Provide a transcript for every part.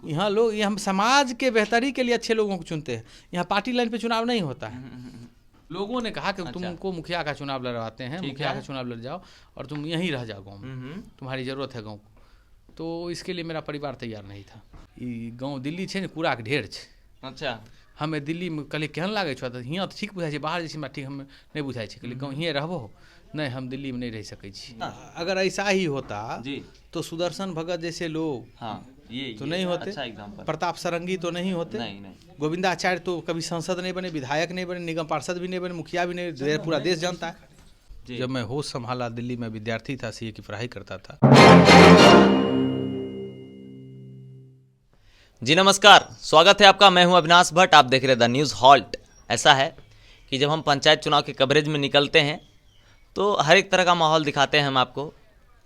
यहाँ लोग, ये हम समाज के बेहतरी के लिए अच्छे लोगों को चुनते हैं। यहाँ पार्टी लाइन पे चुनाव नहीं होता है। लोगों ने कहा कि तुमको मुखिया का चुनाव लड़वाते हैं, मुखिया का चुनाव लड़ जाओ और तुम यहीं रह जाओ गाँव में, तुम्हारी ज़रूरत है गाँव को। तो इसके लिए मेरा परिवार तैयार नहीं था। ई गाँव दिल्ली छे ने कूड़ा के ढेर छे। अच्छा, हमें दिल्ली में कहलिए केहन लागे छो, तो हियाँ तो ठीक बुझाई छै, बाहर जैसे हमरा ठीक हम नहीं बुझाई छै। कहलिए गाँव हिएँ रहबो, नहीं हम दिल्ली में नहीं रह सकै छी। अगर ऐसा ही होता जी तो सुदर्शन भगत जैसे लोग ये तो नहीं होते, अच्छा एग्जाम्पल। प्रताप सारंगी तो नहीं होते, नहीं गोविंदाचार्य तो कभी सांसद नहीं बने, विधायक नहीं बने, निगम पार्षद भी नहीं बने, मुखिया भी नहीं, पूरा देश जानता है। जब मैं होश संभाला, दिल्ली में विद्यार्थी था, सीए की पढ़ाई करता था। जी नमस्कार, स्वागत है आपका। मैं हूं अविनाश भट्ट, आप देख रहे हैं द न्यूज़ हॉल्ट। ऐसा है कि जब हम पंचायत चुनाव के कवरेज में निकलते हैं तो हर एक तरह का माहौल दिखाते हैं हम आपको।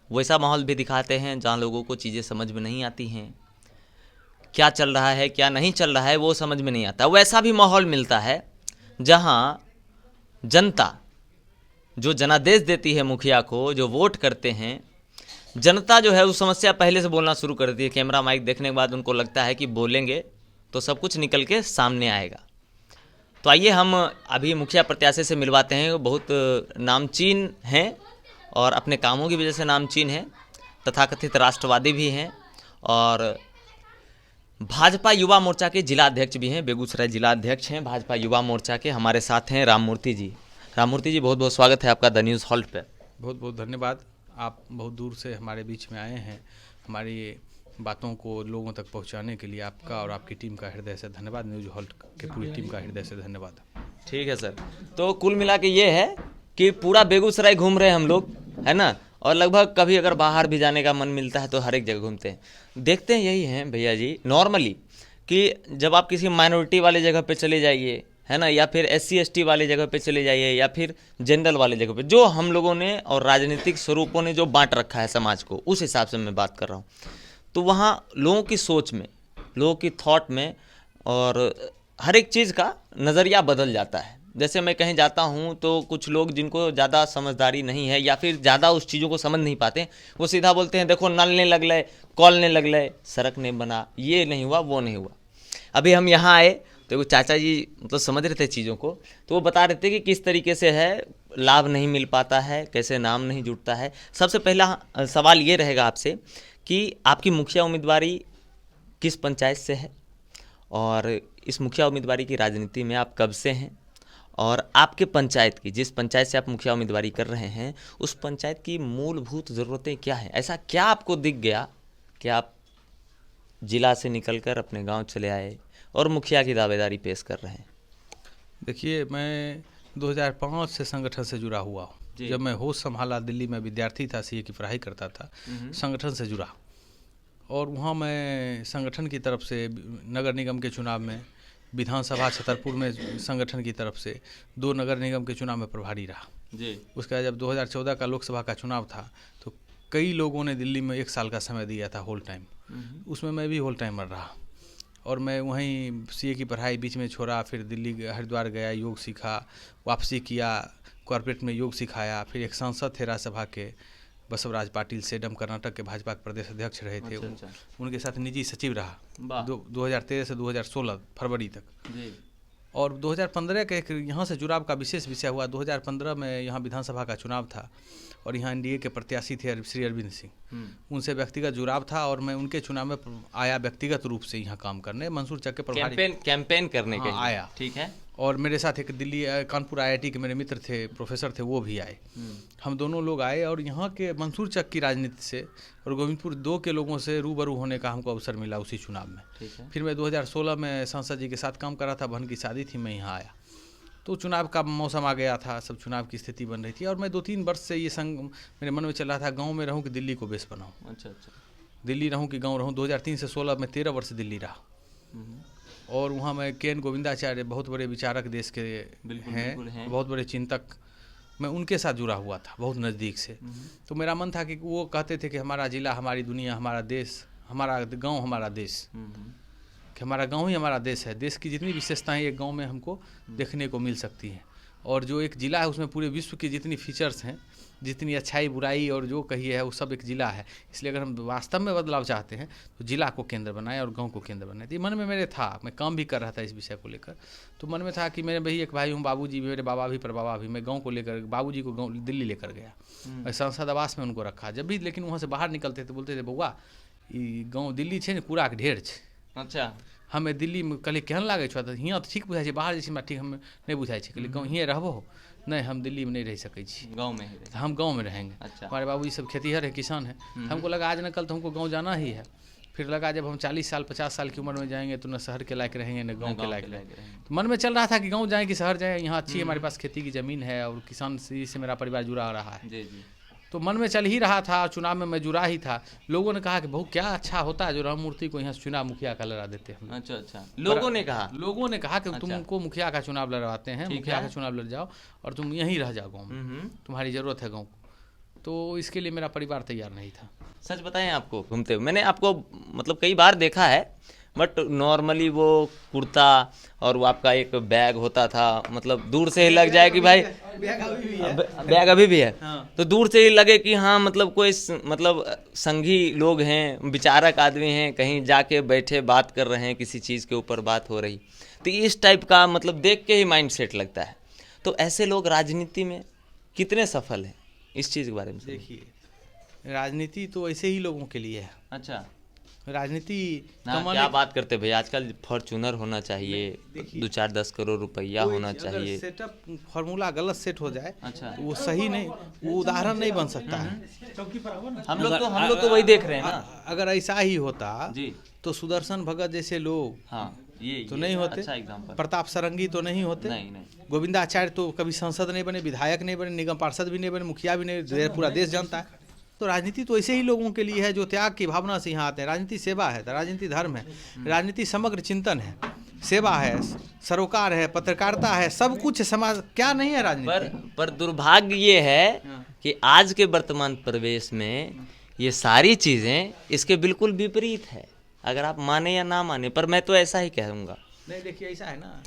वैसा माहौल भी दिखाते हैं जहां लोगों को चीज़ें समझ में नहीं आती हैं, क्या चल रहा है क्या नहीं चल रहा है वो समझ में नहीं आता। वैसा भी माहौल मिलता है जहां जनता जो जनादेश देती है मुखिया को, जो वोट करते हैं, जनता जो है उस समस्या पहले से बोलना शुरू कर देती है। कैमरा माइक देखने के बाद उनको लगता है कि बोलेंगे तो सब कुछ निकल के सामने आएगा। तो आइए हम अभी मुखिया प्रत्याशी से मिलवाते हैं। वो बहुत नामचीन हैं और अपने कामों की वजह से नामचीन हैं, तथाकथित राष्ट्रवादी भी हैं और भाजपा युवा मोर्चा के जिला अध्यक्ष भी हैं। बेगूसराय जिला अध्यक्ष हैं भाजपा युवा मोर्चा के। हमारे साथ हैं राममूर्ति जी। राममूर्ति जी, बहुत बहुत स्वागत है आपका द न्यूज़ हॉल्ट पे। बहुत बहुत धन्यवाद। आप बहुत दूर से हमारे बीच में आए हैं, हमारी बातों को लोगों तक पहुंचाने के लिए आपका और आपकी टीम का हृदय से धन्यवाद। न्यूज़ हॉल्ट के पूरी टीम का हृदय से धन्यवाद। ठीक है सर। तो कुल मिला के ये है कि पूरा बेगूसराय घूम रहे हैं हम लोग, है ना, और लगभग कभी अगर बाहर भी जाने का मन मिलता है तो हर एक जगह घूमते हैं। देखते हैं यही हैं भैया जी नॉर्मली कि जब आप किसी माइनॉरिटी वाले जगह पे चले जाइए, है ना, या फिर SC ST वाले जगह पे चले जाइए, या फिर जनरल वाले जगह पे, जो हम लोगों ने और राजनीतिक स्वरूपों ने जो बांट रखा है समाज को, उस हिसाब से मैं बात कर रहा हूँ। तो वहाँ लोगों की सोच में, लोगों की थॉट में और हर एक चीज़ का नज़रिया बदल जाता है। जैसे मैं कहीं जाता हूँ तो कुछ लोग जिनको ज़्यादा समझदारी नहीं है या फिर ज़्यादा उस चीज़ों को समझ नहीं पाते, वो सीधा बोलते हैं देखो नल नहीं लग रहे, कॉल नहीं लग रहे, सड़क नहीं बना, ये नहीं हुआ, वो नहीं हुआ। अभी हम यहाँ आए तो वो चाचा जी मतलब समझ रहे थे चीज़ों को, तो वो बता रहे थे कि किस तरीके से है, लाभ नहीं मिल पाता है, कैसे नाम नहीं जुड़ता है। सबसे पहला सवाल ये रहेगा आपसे कि आपकी मुखिया उम्मीदवारी किस पंचायत से है और इस मुखिया उम्मीदवारी की राजनीति में आप कब से हैं, और आपके पंचायत की, जिस पंचायत से आप मुखिया उम्मीदवारी कर रहे हैं, उस पंचायत की मूलभूत ज़रूरतें क्या हैं। ऐसा क्या आपको दिख गया कि आप जिला से निकलकर अपने गांव चले आए और मुखिया की दावेदारी पेश कर रहे हैं। देखिए, मैं 2005 से संगठन से जुड़ा हुआ हूँ। जब मैं होश संभाला, दिल्ली में विद्यार्थी था, सीए की पढ़ाई करता था, संगठन से जुड़ा और वहाँ मैं संगठन की तरफ से नगर निगम के चुनाव में, विधानसभा छतरपुर में संगठन की तरफ से 2 नगर निगम के चुनाव में प्रभारी रहा जी। उसके बाद जब 2014 का लोकसभा का चुनाव था तो कई लोगों ने दिल्ली में 1 साल का समय दिया था होल टाइम, उसमें मैं भी होल टाइमर रहा और मैं वहीं सीए की पढ़ाई बीच में छोड़ा, फिर दिल्ली हरिद्वार गया, योग सीखा, वापसी किया, कॉर्पोरेट में योग सिखाया। फिर एक सांसद थे राज्यसभा के बसवराज पाटिल सेडम, कर्नाटक के भाजपा के प्रदेश अध्यक्ष रहे थे। उनके साथ निजी सचिव रहा 2013 से 2016 फरवरी तक जी। और 2015 के एक यहाँ से जुड़ाव का विशेष विषय हुआ। 2015 में यहाँ विधानसभा का चुनाव था और यहाँ NDA के प्रत्याशी थे श्री अरविंद सिंह, उनसे व्यक्तिगत जुड़ाव था और मैं उनके चुनाव में आया व्यक्तिगत रूप से यहाँ काम करने, मंसूर चक के प्रभारी कैंपेन करने के लिए आया। ठीक है। और मेरे साथ एक दिल्ली कानपुर IIT के मेरे मित्र थे, प्रोफेसर थे, वो भी आए। हम दोनों लोग आए और यहाँ के मंसूर चक की राजनीति से और गोविंदपुर 2 के लोगों से रूबरू होने का हमको अवसर मिला उसी चुनाव में। फिर मैं 2016 में सांसद जी के साथ काम कर रहा था, बहन की शादी थी, मैं यहाँ आया तो चुनाव का मौसम आ गया था, सब चुनाव की स्थिति बन रही थी और मैं 2-3 वर्ष से ये संग मेरे मन में चल रहा था, गाँव में रहूँ कि दिल्ली को बेस बनाऊँ। अच्छा, दिल्ली रहूँ कि गाँव रहूँ। 2003 से 16 में 13 वर्ष दिल्ली रहा और वहाँ मैं KN गोविंदाचार्य, बहुत बड़े विचारक देश के हैं, बहुत बड़े चिंतक, मैं उनके साथ जुड़ा हुआ था बहुत नज़दीक से। तो मेरा मन था कि वो कहते थे कि हमारा ज़िला हमारी दुनिया, हमारा देश, हमारा गांव हमारा देश, कि हमारा गांव ही हमारा देश है। देश की जितनी विशेषताएं एक गांव में हमको देखने को मिल सकती हैं और जो एक ज़िला है उसमें पूरे विश्व की जितनी फीचर्स हैं, जितनी अच्छाई बुराई और जो कहिए है वो सब एक ज़िला है। इसलिए अगर हम वास्तव में बदलाव चाहते हैं तो ज़िला को केंद्र बनाएं और गांव को केंद्र बनाएं। तो ये मन में मेरे था, मैं काम भी कर रहा था इस विषय को लेकर। तो मन में था कि मेरे भाई एक भाई हूँ, बाबूजी भी, मेरे बाबा भी, परबाबा भी, मैं गाँव को लेकर बाबूजी को गाँव दिल्ली लेकर गया, मैं संसद आवास में उनको रखा। जब भी लेकिन वहाँ से बाहर निकलते थे बोलते थे बउआ ई गाँव दिल्ली है कूड़ाके ढेर है। अच्छा, हमें दिल्ली में कहलिए केहन लागे छो, तो हियाँ तो ठीक बुझाई, बाहर जैसे ठीक हम नहीं बुझाई। कहलिए गाँव हिएँ रहबो, नहीं हम दिल्ली में नहीं रह सकै छी, गाँव में ही रहे। हम गांव में रहेंगे। अच्छा। हमारे बाबूजी सब खेतीहर है, किसान है। हमको लगा आज न कल तो हमको गांव जाना ही है। फिर लगा जब हम 40 साल 50 साल की उम्र में जाएंगे तो न शहर के लायक रहेंगे न गांव के लायक रहेंगे। तो मन में चल रहा था कि गांव जाएं कि शहर जाएं, यहाँ अच्छी हमारे पास खेती की ज़मीन है और किसान से मेरा परिवार जुड़ा रहा है। जी जी। तो मन में चल ही रहा था, चुनाव में मैं जुड़ा ही था। लोगों ने कहा कि बहु क्या अच्छा होता है जो राम मूर्ति को यहाँ चुनाव मुखिया का लड़ा देते हैं। अच्छा अच्छा, लोगों ने कहा कि तुमको मुखिया का चुनाव लड़वाते हैं, मुखिया का चुनाव लड़ जाओ और तुम यहीं रह जाओ गाँव में, तुम्हारी ज़रूरत है गाँव को। तो इसके लिए मेरा परिवार तैयार नहीं था। सच बताएं, आपको घूमते हुए मैंने आपको मतलब कई बार देखा है, बट नॉर्मली वो कुर्ता और वो आपका एक बैग होता था, मतलब दूर से ही लग जाए कि भाई बैग अभी भी है। हाँ। तो दूर से ही लगे कि हाँ मतलब कोई मतलब संघी लोग हैं, विचारक आदमी हैं, कहीं जाके बैठे बात कर रहे हैं, किसी चीज़ के ऊपर बात हो रही। तो इस टाइप का मतलब देख के ही माइंड सेट लगता है। तो ऐसे लोग राजनीति में कितने सफल हैं, इस चीज़ के बारे में देखिए। राजनीति तो ऐसे ही लोगों के लिए है। अच्छा, राजनीति क्या बात करते भाई, आजकल फॉर्चूनर होना चाहिए, 2-4-10 करोड़ रुपया होना चाहिए। सेटअप फॉर्मूला गलत सेट हो जाए अच्छा, तो वो सही नहीं, वो उदाहरण नहीं बन सकता है। हम लोग तो वही देख रहे हैं ना। अगर ऐसा ही होता जी तो सुदर्शन भगत जैसे लोग ये तो नहीं होते, अच्छा एग्जांपल। प्रताप सारंगी तो नहीं होते, नहीं। गोविंदाचार्य तो कभी सांसद नहीं बने, विधायक नहीं बने, निगम पार्षद भी नहीं बने, मुखिया भी नहीं, पूरा देश जानता है। तो राजनीति तो ऐसे ही लोगों के लिए है जो त्याग की भावना से यहाँ आते हैं। राजनीति सेवा है, राजनीति धर्म है, राजनीति समग्र चिंतन है, सेवा है, सरोकार है, पत्रकारिता है, सब कुछ समाज क्या नहीं है राजनीति। पर दुर्भाग्य ये है कि आज के वर्तमान परिवेश में ये सारी चीज़ें इसके बिल्कुल विपरीत है, अगर आप माने या ना माने, पर मैं तो ऐसा ही कहूँगा। नहीं देखिए, ऐसा है ना,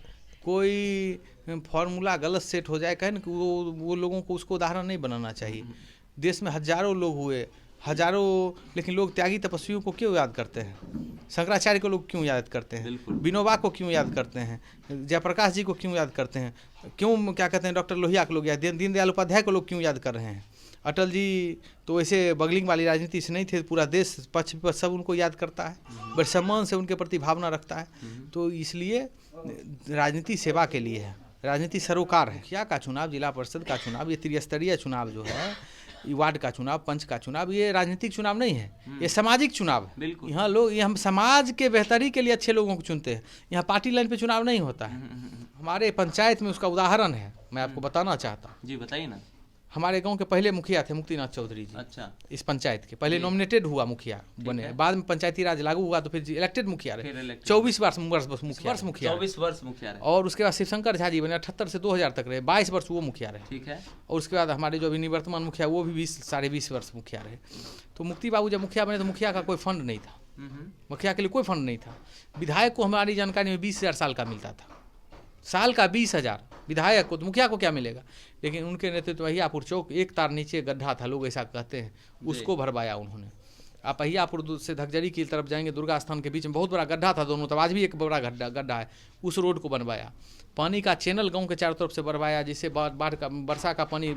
कोई फॉर्मूला गलत सेट हो जाए, कहें ना कि वो लोगों को उसको उदाहरण नहीं बनाना चाहिए। देश में हजारों लोग हुए, लेकिन लोग त्यागी तपस्वियों को क्यों याद करते हैं? शंकराचार्य को लोग क्यों याद करते हैं? विनोबा को क्यों याद करते हैं? जयप्रकाश जी को क्यों याद करते हैं? क्यों क्या कहते हैं डॉक्टर लोहिया को लोग याद, दीनदयाल उपाध्याय को लोग क्यों याद कर रहे हैं? अटल जी तो ऐसे बगलिंग वाली राजनीति से नहीं थे, पूरा देश पक्ष पर सब उनको याद करता है, बड़े सम्मान से उनके प्रति भावना रखता है। तो इसलिए राजनीति सेवा के लिए है, राजनीति सरोकार है। क्या का चुनाव, जिला परिषद का चुनाव, ये त्रिस्तरीय चुनाव जो है, वार्ड का चुनाव, पंच का चुनाव, ये राजनीतिक चुनाव नहीं है, ये सामाजिक चुनाव है। यहाँ लोग, ये हम समाज के बेहतरी के लिए अच्छे लोगों को चुनते हैं। यहाँ पार्टी लाइन पे चुनाव नहीं होता है। हमारे पंचायत में उसका उदाहरण है, मैं आपको बताना चाहता हूँ। जी बताइए ना। हमारे गांव के पहले मुखिया थे मुक्तिनाथ चौधरी जी। अच्छा। इस पंचायत के पहले नॉमिनेटेड हुआ मुखिया बने, बाद में पंचायती राज लागू हुआ तो फिर इलेक्टेड मुखिया रहे, 24 वर्ष मुखिया 24 वर्ष मुखिया रहे। और उसके बाद शिवशंकर झा जी बने, 78 से 2000 तक रहे, 22 वर्ष वो मुखिया रहे। ठीक है। और उसके बाद हमारे जो अभी निवर्तमान मुखिया वो भी 20-20.5 वर्ष मुखिया रहे। तो मुक्ति बाबू जब मुखिया बने तो मुखिया का कोई फंड नहीं था, मुखिया के लिए कोई फंड नहीं था। विधायक को हमारी जानकारी में 20,000 साल का मिलता था, साल का 20,000 विधायक को, तो मुखिया को क्या मिलेगा? लेकिन उनके नेतृत्व अहियापुर चौक एक तार नीचे गड्ढा था, लोग ऐसा कहते हैं, उसको भरवाया उन्होंने। आप अहियापुर से धकजरी की तरफ जाएंगे, दुर्गा स्थान के बीच में बहुत बड़ा गड्ढा था दोनों, तब आज भी एक बड़ा गड्ढा है, उस रोड को बनवाया। पानी का चैनल गांव के चारों तरफ से बनवाया, जिससे बाढ़ का वर्षा का पानी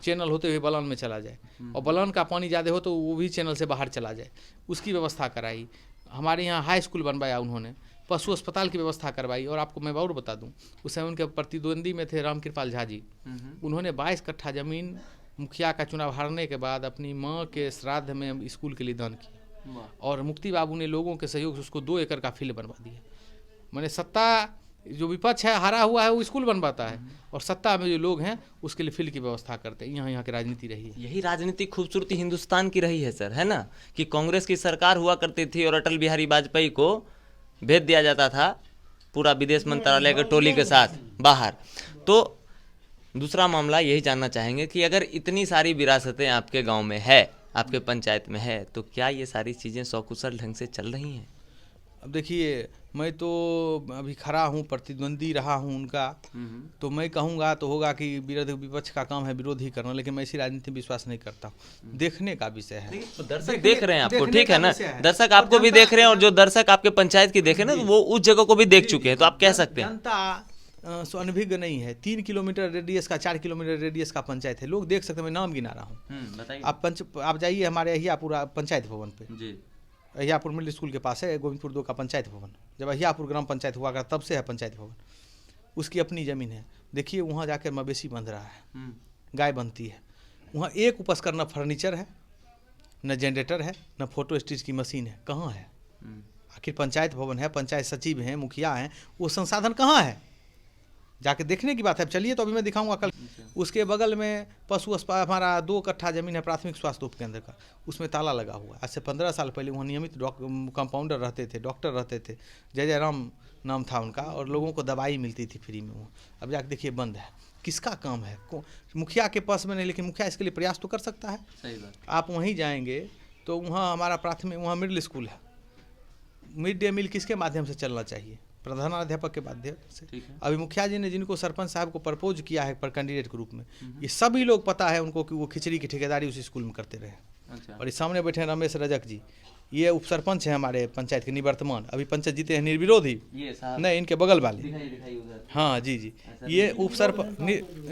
चैनल होते हुए बलान में चला जाए, और बलान का पानी ज़्यादा हो तो वो भी चैनल से बाहर चला जाए, उसकी व्यवस्था कराई। हमारे यहाँ हाई स्कूल बनवाया उन्होंने, पशु अस्पताल की व्यवस्था करवाई। और आपको मैं और बता दूं, उस समय उनके प्रतिद्वंदी में थे रामकृपाल झा जी। उन्होंने 22 कट्ठा जमीन मुखिया का चुनाव हारने के बाद अपनी माँ के श्राद्ध में स्कूल के लिए दान की, और मुक्ति बाबू ने लोगों के सहयोग से उसको 2 एकड़ का फील्ड बनवा दिया। मैंने सत्ता जो विपक्ष है हारा हुआ है वो स्कूल बनवाता है, और सत्ता में जो लोग हैं उसके लिए फील्ड की व्यवस्था करते हैं। यहाँ की राजनीति रही है। यही राजनीति खूबसूरती हिंदुस्तान की रही है सर, है ना, कि कांग्रेस की सरकार हुआ करती थी और अटल बिहारी वाजपेयी को भेज दिया जाता था पूरा विदेश मंत्रालय के टोली के साथ बाहर। तो दूसरा मामला यही जानना चाहेंगे कि अगर इतनी सारी विरासतें आपके गांव में है, आपके पंचायत में है, तो क्या ये सारी चीज़ें सकुशल ढंग से चल रही हैं? अब देखिए, मैं तो अभी खड़ा हूँ, प्रतिद्वंदी रहा हूँ उनका, तो मैं कहूँगा तो होगा कि विपक्ष का काम है विरोध ही करना, लेकिन मैं इसी राजनीति में विश्वास नहीं करता हूँ। देखने का विषय है, तो दर्शक देख रहे हैं आपको, ठीक है ना, दर्शक आपको भी देख रहे हैं, और जो दर्शक आपके पंचायत की देखे ना, तो वो उस जगह को भी देख चुके हैं, तो आप कह सकते हैं जनता अनभिज्ञ नहीं है। 3 किलोमीटर रेडियस का, 4 किलोमीटर रेडियस का पंचायत है, लोग देख सकते हैं। मैं नाम गिना रहा हूँ। आप जाइए हमारे अहियापुर पंचायत भवन पे जी, अहियापुर मिडिल स्कूल के पास है गोविंदपुर 2 का पंचायत भवन। जब अहियापुर ग्राम पंचायत हुआ कर तब से है पंचायत भवन, उसकी अपनी ज़मीन है। देखिए वहाँ जाकर मवेशी बंध रहा है, गाय बनती है वहाँ। एक उपस्कर न फर्नीचर है, न जनरेटर है, न फोटो स्टेट की मशीन है, कहाँ है? आखिर पंचायत भवन है, पंचायत सचिव हैं, मुखिया हैं, वो संसाधन कहाँ है? जाके देखने की बात है। चलिए, तो अभी मैं दिखाऊंगा कल। उसके बगल में पशु अस्पताल, हमारा 2 कट्ठा जमीन है प्राथमिक स्वास्थ्य उपकेंद्र का, उसमें ताला लगा हुआ है। आज से 15 साल पहले वहाँ नियमित कंपाउंडर रहते थे, डॉक्टर रहते थे, जय जय राम नाम था उनका, और लोगों को दवाई मिलती थी फ्री में। वहाँ अब जाके देखिए बंद है। किसका काम है? मुखिया के पास में नहीं, लेकिन मुखिया इसके लिए प्रयास तो कर सकता है। सही बात। आप वहीं जाएंगे तो वहाँ हमारा प्राथमिक, वहाँ मिडिल स्कूल है। मिड डे मील किसके माध्यम से चलना चाहिए? प्रधानाध्यापक के माध्यम से। अभी मुखिया जी ने जिनको सरपंच साहब को प्रपोज किया है पर कैंडिडेट के रूप में, ये सभी लोग पता है उनको कि वो खिचड़ी की ठेकेदारी उस स्कूल में करते रहे। अच्छा। और इस सामने बैठे हैं रमेश रजक जी, ये उप सरपंच हैं हमारे पंचायत के निवर्तमान, अभी पंचायत जीते हैं निर्विरोध ही, नहीं इनके बगल वाले। हाँ जी जी, ये उप सरपंच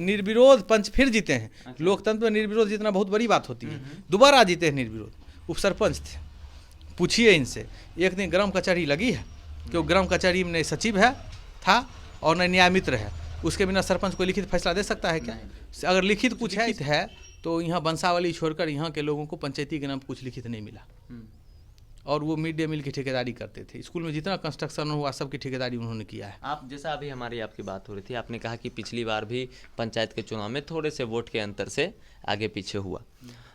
निर्विरोध पंच फिर जीते हैं। लोकतंत्र में निर्विरोध जीतना बहुत बड़ी बात होती है। दोबारा जीते हैं निर्विरोध, उप सरपंच थे। पूछिए इनसे, एक दिन ग्राम कचहरी लगी है कि वो ग्राम कचहरी में सचिव है था और न न्याय मित्र है, उसके बिना सरपंच कोई लिखित फैसला दे सकता है क्या? अगर लिखित कुछ है तो यहाँ वंशावली छोड़कर यहाँ के लोगों को पंचायती के नाम कुछ लिखित नहीं मिला। और वो मिड डे मील की ठेकेदारी करते थे। स्कूल में जितना कंस्ट्रक्शन हुआ सब की ठेकेदारी उन्होंने किया है। आप जैसा अभी हमारी आपकी बात हो रही थी, आपने कहा कि पिछली बार भी पंचायत के चुनाव में थोड़े से वोट के अंतर से आगे पीछे हुआ।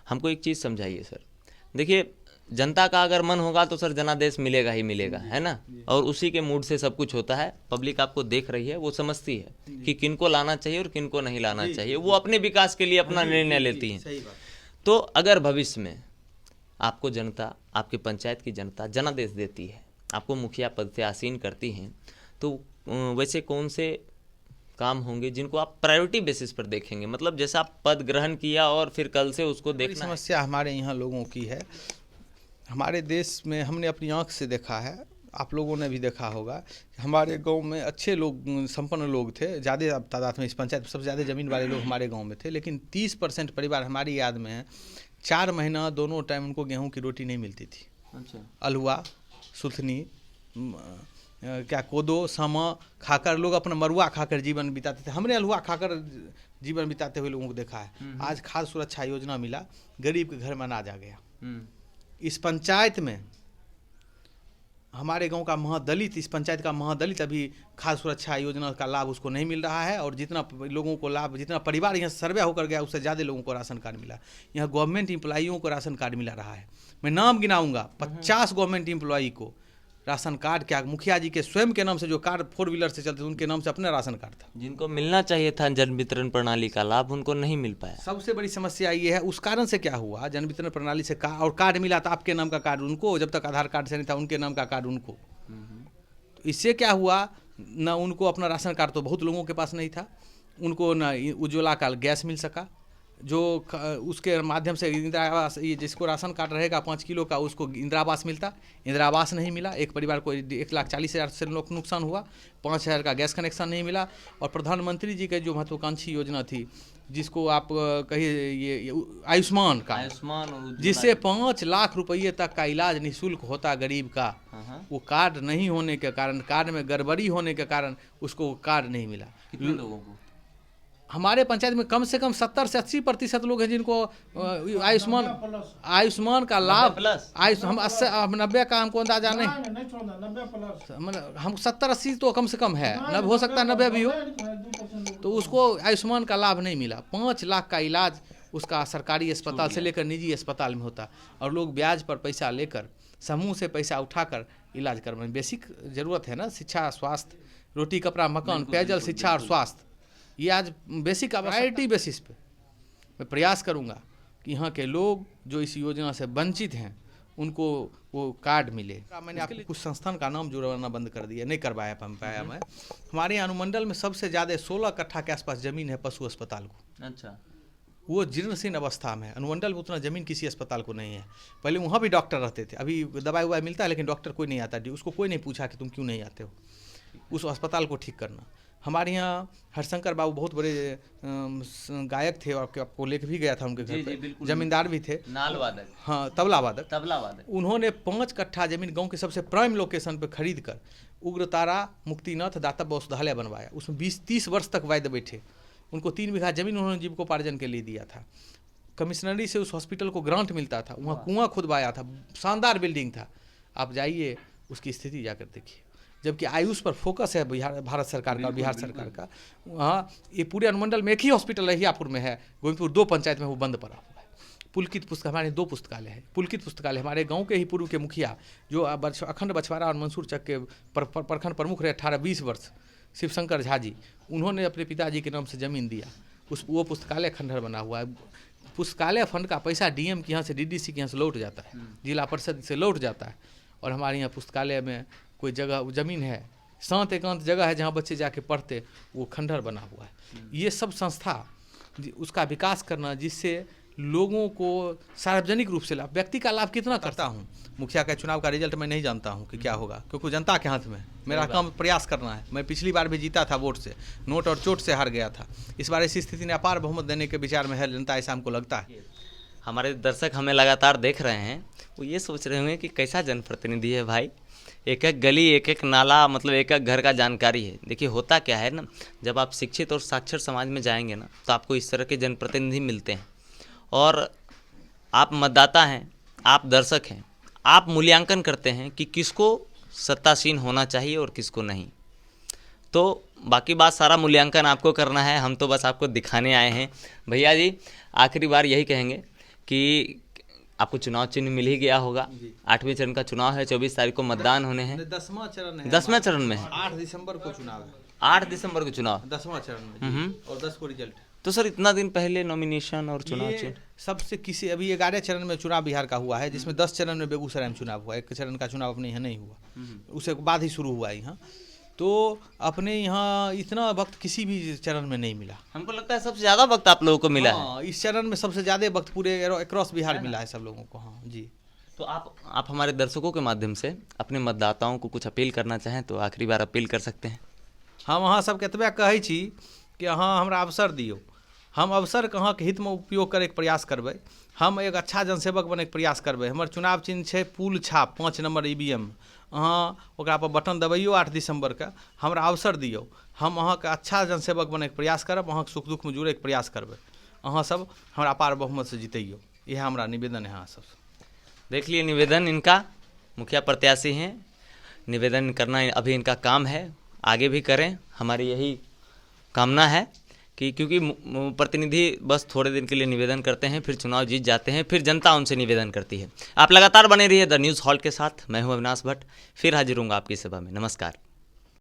हमको एक चीज़ समझाइए सर। देखिए, जनता का अगर मन होगा तो सर जनादेश मिलेगा ही मिलेगा, है ना, और उसी के मूड से सब कुछ होता है। पब्लिक आपको देख रही है, वो समझती है कि किनको लाना चाहिए और किनको नहीं लाना चाहिए, वो अपने विकास के लिए अपना निर्णय लेती है। तो अगर भविष्य में आपको जनता, आपके पंचायत की जनता जनादेश देती है, आपको मुखिया पद से आसीन करती हैं, तो वैसे कौन से काम होंगे जिनको आप प्रायोरिटी बेसिस पर देखेंगे? मतलब जैसा आप पद ग्रहण किया और फिर कल से उसको देखना। समस्या हमारे यहाँ लोगों की है, हमारे देश में हमने अपनी आँख से देखा है, आप लोगों ने भी देखा होगा, हमारे गांव में अच्छे लोग, संपन्न लोग थे, ज़्यादा तादाद में इस पंचायत में सबसे ज़्यादा ज़मीन वाले लोग हमारे गांव में थे, लेकिन 30% परिवार हमारी याद में है 4 महीना दोनों टाइम उनको गेहूं की रोटी नहीं मिलती थी। अच्छा। अलहुआ, सुथनी, क्या कोदो, सामा खाकर लोग अपना मरुआ खाकर जीवन बिताते थे। हमने अलहुआ खाकर जीवन बिताते हुए लोगों को देखा है। आज खाद्य सुरक्षा योजना मिला, गरीब के घर में अनाज आ गया। इस पंचायत में हमारे गांव का महादलित, इस पंचायत का महादलित अभी खाद्य सुरक्षा योजना का लाभ उसको नहीं मिल रहा है, और जितना लोगों को लाभ, जितना परिवार यहाँ सर्वे होकर गया उससे ज़्यादा लोगों को राशन कार्ड मिला। यहाँ गवर्नमेंट एम्प्लॉइयों को राशन कार्ड मिला रहा है। मैं नाम गिनाऊंगा, 50 गवर्नमेंट एम्प्लॉई को राशन कार्ड, क्या मुखिया जी के स्वयं के नाम से जो कार्ड 4 व्हीलर से चलते थे उनके नाम से अपना राशन कार्ड था। जिनको मिलना चाहिए था जन वितरण प्रणाली का लाभ, उनको नहीं मिल पाया। सबसे बड़ी समस्या ये है। उस कारण से क्या हुआ, जन वितरण प्रणाली से और कार्ड मिला था, आपके नाम का कार्ड उनको, जब तक आधार कार्ड से नहीं था उनके नाम का कार्ड उनको। तो इससे क्या हुआ, ना उनको अपना राशन कार्ड तो बहुत लोगों के पास नहीं था, उनको ना उज्ज्वला का गैस मिल सका, जो उसके माध्यम से इंदिरा आवास, ये जिसको राशन कार्ड रहेगा 5 किलो का उसको इंदिरा आवास मिलता, इंदिरा आवास नहीं मिला। एक परिवार को 1,40,000 से नुकसान हुआ, 5,000 का गैस कनेक्शन नहीं मिला। और प्रधानमंत्री जी के जो महत्वाकांक्षी योजना थी, जिसको आप कहिए ये आयुष्मान का, जिससे 5 लाख रुपये तक का इलाज निःशुल्क होता गरीब का, वो कार्ड नहीं होने के कारण, कार्ड में गड़बड़ी होने के कारण उसको कार्ड नहीं मिला। कितने लोगों को? हमारे पंचायत में कम से कम 70 से 80% लोग हैं जिनको आयुष्मान का लाभ, हम 90 का हमको अंदाजा नहीं, हम 70-80 तो कम से कम है, 90 हो सकता है 90 भी हो, तो उसको आयुष्मान का लाभ नहीं मिला। 5 लाख का इलाज उसका सरकारी अस्पताल से लेकर निजी अस्पताल में होता, और लोग ब्याज पर पैसा लेकर, समूह से पैसा उठाकर इलाज करवाने। बेसिक जरूरत है ना, शिक्षा, स्वास्थ्य, रोटी कपड़ा मकान, पेयजल, शिक्षा और स्वास्थ्य, ये आज बेसिक प्रायोरिटी बेसिस पे मैं प्रयास करूंगा कि यहाँ के लोग जो इस योजना से वंचित हैं उनको वो कार्ड मिले। मैंने आपके कुछ संस्थान का नाम जुड़वाना बंद कर दिया, नहीं करवाया पाया मैं। हमारे यहाँ अनुमंडल में सबसे ज़्यादा 16 कट्ठा के आसपास ज़मीन है पशु अस्पताल को। अच्छा, वो जीर्णशीर्ण अवस्था में है। अनुमंडल में उतना ज़मीन किसी अस्पताल को नहीं है। पहले वहाँ भी डॉक्टर रहते थे, अभी दवाई ववाई मिलता है लेकिन डॉक्टर कोई नहीं आता। उसको कोई नहीं पूछा कि तुम क्यों नहीं आते हो। उस अस्पताल को ठीक करना। हमारे यहाँ हरशंकर बाबू बहुत बड़े गायक थे, और आपको लेके भी गया था उनके घर पे, जमींदार भी थे, नाल वादक, हाँ तबला वादक। उन्होंने 5 कट्ठा जमीन गांव के सबसे प्राइम लोकेशन पे खरीद कर उग्रतारा मुक्तिनाथ दातव्य औषधालय बनवाया। उसमें 20-30 वर्ष तक वैद्य बैठे। उनको 3 बीघा जमीन उन्होंने जीविकोपार्जन के लिए दिया था। कमिश्नरी से उस हॉस्पिटल को ग्रांट मिलता था। वहाँ कुआं खुदवाया था, शानदार बिल्डिंग था। आप जाइए उसकी स्थिति जाकर देखिए। जबकि आयुष पर फोकस है भारत सरकार का, बिहार सरकार का। वहाँ ये पूरे अनुमंडल में एक ही हॉस्पिटल रहियापुर में है, गोविंदपुर 2 पंचायत में वो बंद पड़ा हुआ है। पुलकित पुस्तक, हमारे 2 पुस्तकालय है। पुलकित पुस्तकालय हमारे गांव के ही पूर्व के मुखिया जो अखंड बछवाड़ा और मंसूर चक के प्रखंड प्रमुख रहे 18-20 वर्ष, शिवशंकर झा जी, उन्होंने अपने पिताजी के नाम से ज़मीन दिया। वो पुस्तकालय खंडहर बना हुआ है। पुस्तकालय फंड का पैसा डीएम के यहाँ से, डीडीसी के यहाँ से लौट जाता है, जिला परिषद से लौट जाता है। और हमारे यहाँ पुस्तकालय में कोई जगह ज़मीन है, शांत एकांत जगह है जहाँ बच्चे जाके पढ़ते, वो खंडहर बना हुआ है। ये सब संस्था उसका विकास करना, जिससे लोगों को सार्वजनिक रूप से लाभ, व्यक्ति का लाभ कितना करता हूँ। मुखिया का चुनाव का रिजल्ट मैं नहीं जानता हूँ कि क्या होगा, क्योंकि जनता के हाथ में है। मेरा काम प्रयास करना है। मैं पिछली बार भी जीता था वोट से, नोट और चोट से हार गया था। इस बार ऐसी स्थिति ने अपार बहुमत देने के विचार में है जनता, ऐसा हमको लगता है। हमारे दर्शक हमें लगातार देख रहे हैं, वो ये सोच रहे होंगे कि कैसा जनप्रतिनिधि है भाई, एक एक गली, एक एक नाला, मतलब एक एक घर का जानकारी है। देखिए होता क्या है ना, जब आप शिक्षित और साक्षर समाज में जाएंगे ना, तो आपको इस तरह के जनप्रतिनिधि मिलते हैं। और आप मतदाता हैं, आप दर्शक हैं, आप मूल्यांकन करते हैं कि किसको सत्तासीन होना चाहिए और किसको नहीं। तो बाकी बात सारा मूल्यांकन आपको करना है, हम तो बस आपको दिखाने आए हैं। भैया जी, आखिरी बार यही कहेंगे कि आपको चुनाव चिन्ह मिल ही गया होगा। 8वें चरण का चुनाव है, 24 तारीख को मतदान होने हैं। 10वां चरण है, 10वां चरण में है, 8 दिसंबर को चुनाव है। 8 दिसंबर को चुनाव, 10वां चरण में, और 10 को रिजल्ट। तो सर इतना दिन पहले नॉमिनेशन और चुनाव चिन्ह सबसे किसी, अभी 11 चरण में चुनाव बिहार का हुआ है, जिसमें 10 चरण में बेगूसराय में चुनाव हुआ। 1 चरण का चुनाव अपने यहाँ नहीं हुआ, उसके बाद ही शुरू हुआ यहाँ। तो अपने यहाँ इतना वक्त किसी भी चरण में नहीं मिला। हमको लगता है सबसे ज़्यादा वक्त आप लोगों को मिला है। इस चरण में सबसे ज़्यादा वक्त पूरे अक्रॉस बिहार मिला है सब लोगों को। हाँ जी। तो आप हमारे दर्शकों के माध्यम से अपने मतदाताओं को कुछ अपील करना चाहें तो आखिरी बार अपील कर सकते हैं। हम अहाँ सबके एतबे कहै छी कि अहाँ हमरा अवसर दियौ। हम अवसर के अहाँके हित में उपयोग करैके प्रयास करबै। हम एक अच्छा जनसेवक बनैके प्रयास करबै। हमर चुनाव चिन्ह छै पुल छाप 5 नंबर EVM। अहाँ ओकरा पर बटन दबाइयो 8 दिसंबर के, हमरा अवसर दियौ। हम अहाँके अच्छा जनसेवक बनैके प्रयास करब, अहाँके सुख दुख में जुड़ैके प्रयास करबै। अहाँ सब हमरा अपार बहुमत से जितैयौ, यह हमरा निवेदन है। अहाँ सब देख लिए निवेदन इनका, मुखिया प्रत्याशी हैं, निवेदन करना अभी इनका काम है, आगे भी करें। हमारी यही कामना है कि क्योंकि प्रतिनिधि बस थोड़े दिन के लिए निवेदन करते हैं, फिर चुनाव जीत जाते हैं, फिर जनता उनसे निवेदन करती है। आप लगातार बने रहिए द न्यूज़ हॉल के साथ। मैं हूं अविनाश भट्ट, फिर हाजिर हूँगा आपकी सेवा में। नमस्कार।